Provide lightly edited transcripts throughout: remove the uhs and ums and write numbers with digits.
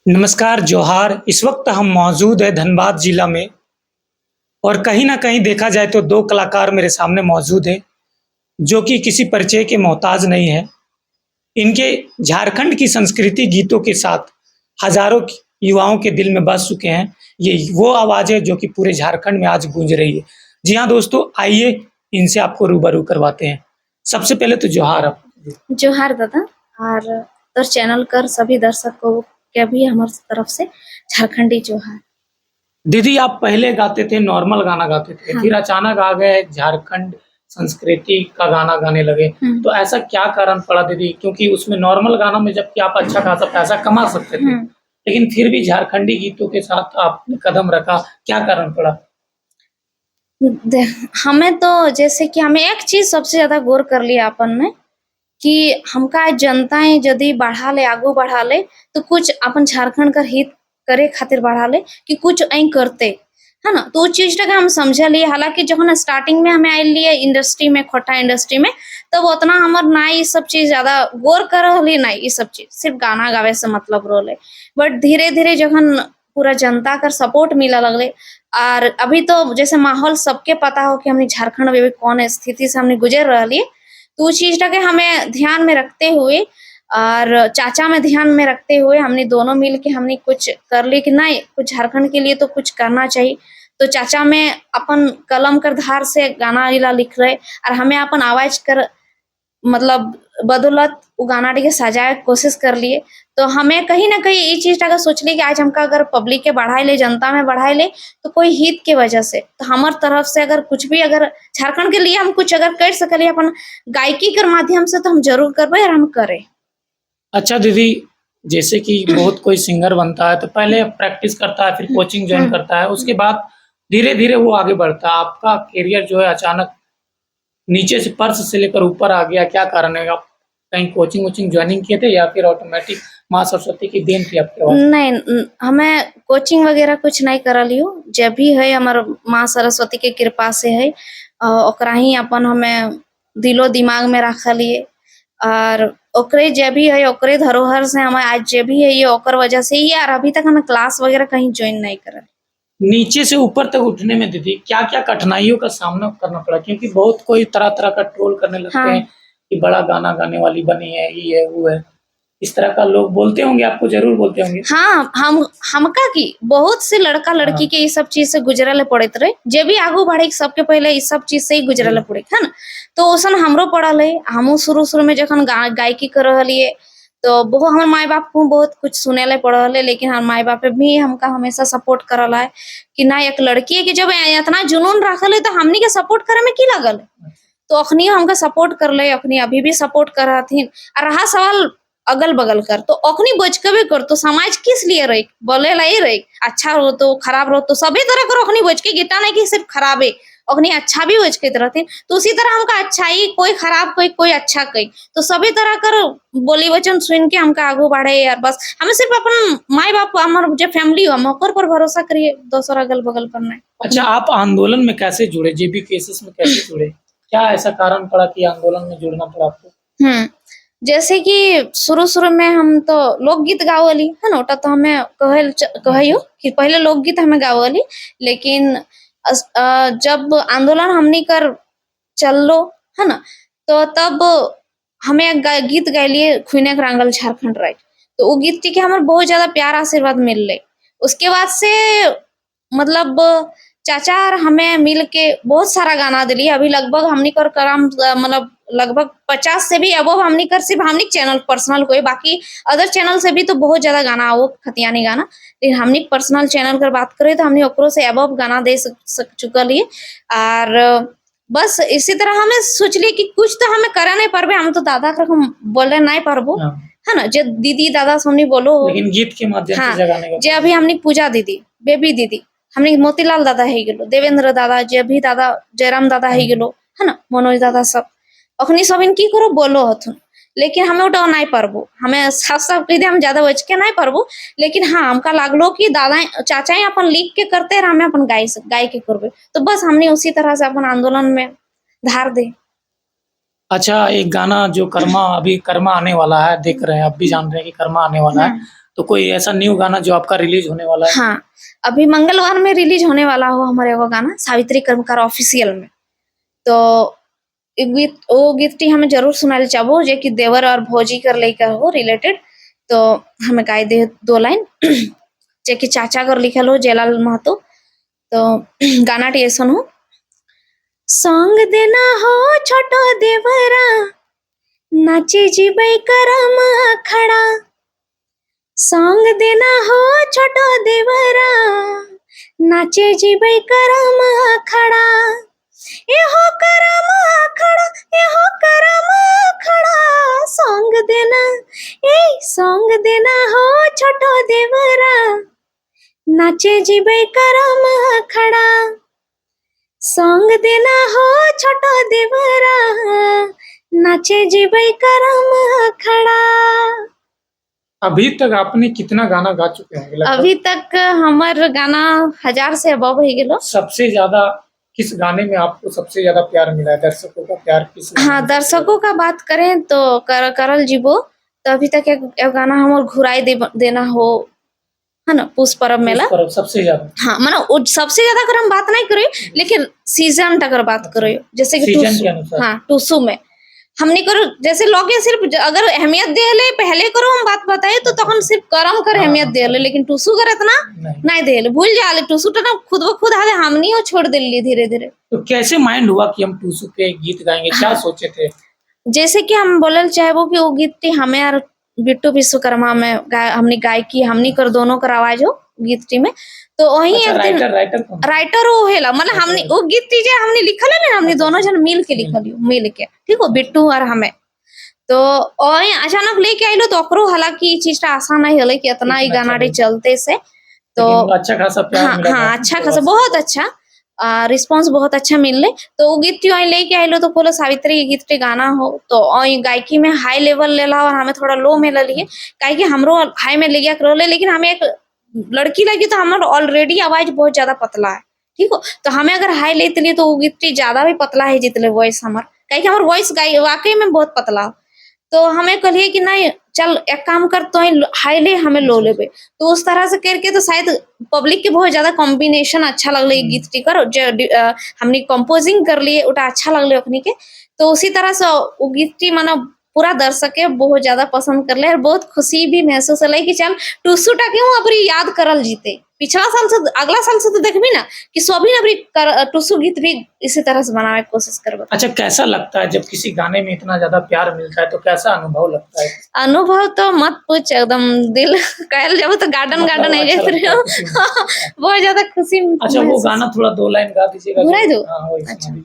नमस्कार, जोहार। इस वक़्त हम मौजूद हैं धनबाद ज़िला में और कहीं न कहीं देखा जाए तो 2 कलाकार मेरे सामने मौजूद हैं, जो कि किसी परिचय के मोहताज नहीं हैं। इनके झारखंड की संस्कृति गीतों के साथ हज़ारों क युवाओं के दिल में बस चुके हैं। ये वो आवाज़ है जो कि पूरे झारखंड में आज गूंज रही है। जी हाँ, दोस्तों आइए इनसे आपको रूबरू करवाते हैं। सबसे पहले तो जोहार आप। जोहार दादा और तोर चैनल कर सभी दर्शकों के भी हमारे तरफ से झारखंडी जोहार। दीदी आप पहले गाते थे, नॉर्मल गाना गाते थे, हाँ। फिर अचानक आ गए झारखंड संस्कृति का गाना गाने लगे। तो ऐसा क्या कारण पड़ा दीदी? क्योंकि उसमें नॉर्मल गानों में जबकि आप अच्छा खासा पैसा कमा सकते थे, लेकिन फिर भी झारखंडी गीतों के साथ आपने कदम रखा, क्या कारण पड़ा? हमें तो जैसे कि हमें एक चीज सबसे ज्यादा गौर कर लिया अपन में कि हमका जनताएं यदि बढ़ा ले आगू बढ़ा ले तो कुछ अपन झारखंड का हित करे खातिर बढ़ा ले कि कुछ ऐ करते है ना। तो उस चीज का हम समझ लिए। हालांकि जब स्टार्टिंग में हमें आए लिए इंडस्ट्री में खोटा इंडस्ट्री में तब उतना हमार ना ये सब चीज ज्यादा गौर कर रही ना। ये सब चीज सिर्फ गाना गावे से मतलब रोले, बट धीरे धीरे जखन पूरा जनता का सपोर्ट मिला लगले और अभी तो जैसे माहौल सबके पता हो कि हमने झारखंड में कौन स्थिति से हमने गुजर रही है, तो उस चीज के हमें ध्यान में रखते हुए और चाचा में ध्यान में रखते हुए हमने दोनों मिल के हमने कुछ कर ली कि नहीं कुछ झारखंड के लिए तो कुछ करना चाहिए। तो चाचा में अपन कलम कर धार से गाना इला लिख रहे और हमें अपन आवाज कर मतलब बदौलत वो गाना के सजाए कोशिश कर लिए। तो हमें कहीं ना कहीं ये चीज का सोच ली कि आज हमका अगर पब्लिक के बढ़ाए ले जनता में बढ़ाए ले तो कोई हित के वजह से तो हमार तरफ से अगर कुछ भी अगर झारखंड के लिए हम कुछ अगर कर सकले अपन गायकी के माध्यम से तो हम जरूर करबे और हम करें। अच्छा दीदी, जैसे कि बहुत कोई सिंगर बनता है तो पहले प्रैक्टिस करता है, फिर कोचिंग जॉइन करता है, उसके बाद धीरे-धीरे वो आगे बढ़ता है। आपका करियर जो है अचानक नीचे से फर्श से लेकर ऊपर आ गया, क्या कारण है? आप कहीं कोचिंग-वोचिंग जॉइनिंग किए थे या फिर ऑटोमेटिक माँ सरस्वती की देन थी आपके पास? नहीं, हमें कोचिंग वगैरह कुछ नहीं कर लियो। जब भी है हमार माँ सरस्वती के कृपा से है ओकरा ही अपन हमें दिलो दिमाग में रख लिए और ओकरे जब भी है ओकरे धरोहर से हमें आज जब भी है ये ओकर वजह से ही। और अभी तक हमें क्लास वगैरह कहीं ज्वाइन नहीं करल। नीचे से ऊपर तक उठने में दीदी क्या-क्या कठिनाइयों का सामना करना पड़ा? क्योंकि बहुत कोई तरह-तरह का ट्रोल करने लगते हैं कि बड़ा गाना गाने वाली बनी है, ये है, वो है। इस तरह का लोग बोलते होंगे, आपको ज़रूर बोलते होंगे। हाँ, हमका की बहुत से लड़का लड़की के ये सब चीज से गुजरले पड़त रहे। जे भी आगू बढ़े सबके पहले इस सब चीज से ही गुजरले पड़े है ना। तो ओसन हमरो पड़ल है। हमू शुरू में जखन गायकी कर रहिए तो बहुत हमारे माई बाप को बहुत कुछ सुने ले पड़ल है, लेकिन हमारे माई बाप भी हमका हमेशा सपोर्ट करल है कि ना एक लड़की है कि जब इतना जुनून रखल है तो हमनी के सपोर्ट करे में की लगल है। तो अखनी हमका सपोर्ट कर ले, अखनी अभी भी सपोर्ट कर रहथिन। और रहा सवाल अगल बगल कर तो अखनी बचकबे कर तो समाज किस लिए रही बोले ला रही अच्छा हो तो खराब रहो तो सभी तरह करो अखनी बच के गिटा नहीं कि सिर्फ खराबे अखनी अच्छा भी बच के रहते। तो उसी तरह हमका अच्छाई कोई खराब कोई अच्छा कही तो सभी तरह कर बोली वचन सुन के हमका आगू बढ़े यार। बस हमें सिर्फ अपन माई बाप हमार जो फैमिली हो हम ओकर पर भरोसा करिए, दोसर अगल बगल पर नहीं। अच्छा, आप आंदोलन में कैसे जुड़े? जेबी केसेस में कैसे जुड़े? क्या ऐसा कारण पड़ा कि आंदोलन में जुड़ना पड़ा आपको? जैसे कि शुरू में हम तो लोकगीत गावली है ना। तो हमें कहियो कि पहले लोकगीत हमें गावली, लेकिन जब आंदोलन हमनी कर चलो है ना तो तब हमें एक गीत गाइलिए खुने रांगल झारखंड राइट। तो वो गीत के हमारे बहुत ज्यादा प्यार आशीर्वाद मिल रहे। उसके बाद से मतलब चाचा और हमें मिल के बहुत सारा गाना दिली। अभी लगभग हमनी कर करम मतलब लगभग 50 से भी अबव हमनी कर सिर्फ हमनी चैनल पर्सनल कोई बाकी अदर चैनल से भी तो बहुत ज्यादा गाना वो खतियानी गाना, लेकिन हमनी पर्सनल चैनल कर बात करें तो हमनी ओकरो से अबव गाना दे चुकल है। और बस इसी तरह हमें सोच लिए कि कुछ तो हमें करे नहीं पारबे। हम तो दादा कर हम बोले नहीं पारबो है ना। जो दीदी दादा हमनी बोलो लेकिन गीत के माध्यम से जगाने का जो अभी हमनी पूजा दीदी बेबी दीदी हमने मोतीलाल दादा है गेलो, देवेंद्र दादा जे भी दादा जयराम दादा है गेलो है ना, मनोज दादा सब अखनी सब इनकी करो बोलो हथुन। लेकिन हमें उठा नहीं पारबो, हमें साफ साफ कह दे हम ज्यादा बच के नहीं पारबो। लेकिन हाँ हमका लागलो कि दादा चाचा अपन लिख के करते रहे हमें अपन गाय के करबे। तो बस हमने उसी तरह से अपन आंदोलन में धार दे। अच्छा, एक गाना जो कर्मा अभी कर्मा आने वाला है, देख रहे हैं आप भी जान रहे हैं कि कर्मा आने वाला है। तो कोई ऐसा न्यू गाना जो आपका रिलीज होने वाला है? हाँ, अभी मंगलवार में रिलीज होने वाला हो हमारे एगो गाना सावित्री कर्मकार ऑफिशियल में। तो वो गीत हमें जरूर सुनाले चाहबो जे कि देवर और भौजी कर लेकर हो रिलेटेड। तो हमें गाय दे 2 लाइन जे कि चाचा कर लिखल हो जयलाल महतो। तो गाना टेसन हो, सॉन्ग देना हो छोटो देवरा, नाचे जीबै करम खड़ा। सॉन्ग देना हो छोटो देवरा, नाचे जीबै करम खड़ा। एहो करम खड़ा, एहो करम खड़ा। सॉन्ग देना, सॉन्ग देना हो छोटो देवरा, नाचे जीबै करम खड़ा। सॉन्ग देना हो छोटो देवरा, नाचे जीबै करम खड़ा। अभी तक आपने कितना गाना गा चुके होंगे लगभग? अभी तक हमार गाना 1000 से अबव हो गेलो। सबसे ज्यादा किस गाने में आपको सबसे ज्यादा प्यार मिला है? दर्शकों का प्यार किस गाने हाँ, में? दर्शकों का बात करें तो करल जीवो। तो अभी तक एक गाना हमार घुराई देना हो, है ना, पुष्प परब मेला। पर सबसे ज्यादा, हाँ, मतलब सबसे ज्यादा अगर हम बात नहीं करें, लेकिन सीजन अगर बात करें, जैसे कि सीजन टूसू, के अनुसार। हाँ टूसू में हमने करो जैसे लोग ये सिर्फ अगर अहमियत दे ले पहले करो हम बात बताए तो तখন सिर्फ करम कर अहमियत दे ले, लेकिन टूसू कर इतना नहीं दे ले, भूल जा ले। टूसू तो ना खुद ब खुद हाले हमनी हो छोड़ दिल्ली धीरे धीरे। तो कैसे माइंड हुआ कि हम टूसू पे गीत गाएंगे? क्या सोचे थे? जैसे कि हम बोलल चाहेबो कि वो गीत हमें यार बिट्टू विश्वकर्मा में हमने गायकी हमनी कर दोनों कर आवाज हो गीत में। तो वही अच्छा, एक दिन राइटर वो हेला मतलब हमने वो गीत जे हमने लिखल है ना, हमने दोनों जन मिल के लिखल मिल के, ठीक हो, बिट्टू और हमें। तो वही अचानक लेके आइलो तो ओकरो हालांकि ई चीज आसान नहीं हले कि इतना ही गाना रे चलते से। तो अच्छा खासा प्यार मिला। हाँ, अच्छा खासा, बहुत अच्छा रिस्पांस बहुत अच्छा मिलले। तो वो गीत वही लेके आइलो तो बोलो सावित्री ये गीत गाना हो। तो वही गायकी में हाई लेवल लेला और हमें थोड़ा लो में ले लिए, काहे कि हमरो हाई में ले गया करोले, लेकिन हमें एक लड़की लगी तो हमारा ऑलरेडी आवाज बहुत ज्यादा पतला है, ठीक हो। तो हमें अगर हाई लेते लिए तो वो गीत ज्यादा भी पतला है जितने वॉइस हमार, काहे कि हमार वॉइस वाकई में बहुत पतला। तो हमें कहिए कि नहीं चल एक काम कर, तो हाई ले हमें लो लेबे। तो उस तरह से करके तो शायद पब्लिक के बहुत ज्यादा कॉम्बिनेशन अच्छा लगले गीत टिकर हमने कंपोजिंग कर लिए उटा अच्छा लगले अपनी के। तो उसी तरह से वो गीत माना पूरा दर्शक के बहुत ज्यादा पसंद कर ले और बहुत खुशी भी महसूस है कि चल टूसू टा क्यों अबरी याद करल जीते। पिछला साल से अगला साल से तो देखबी ना कि सभी अबरी टूसू गीत भी इसी तरह से बनाने की कोशिश करबो। अच्छा, कैसा लगता है जब किसी गाने में इतना ज्यादा प्यार मिलता है? तो कैसा अनुभव लगता है? अनुभव तो मत पूछ, एकदम दिल कहल जाओ तो गार्डन गार्डन है जैसे बहुत ज्यादा खुशी। अच्छा, वो गाना थोड़ा 2 लाइन गा दीजिएगा। घुराई दो। अच्छा,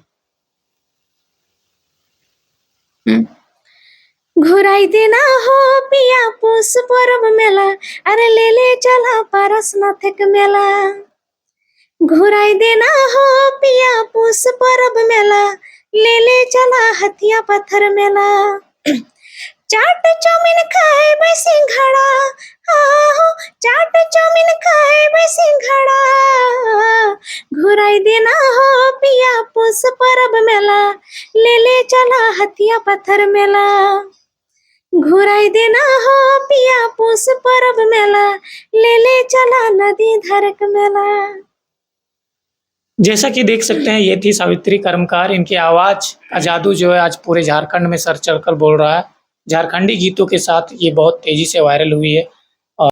घुराई देना हो पिया पुष परब मेला, अरे ले ले चला पारसनाथ मेला। घुराई देना हो पिया पुष परब मेला, ले ले चला हथिया पत्थर मेला। चाट चाउमीन खाए बे सिंघड़ा, चाट चाउमीन खाए बे सिंघड़ा। घुराई देना हो पिया पुष परब मेला, ले ले चला हथिया पत्थर मेला। घुराई देना हो पिया पुष परब मेला, ले ले चला नदी धरक मेला। जैसा कि देख सकते हैं, ये थी सावित्री कर्मकार। इनकी आवाज का जादू जो है आज पूरे झारखंड में सर चढ़कर बोल रहा है। झारखंडी गीतों के साथ ये बहुत तेजी से वायरल हुई है।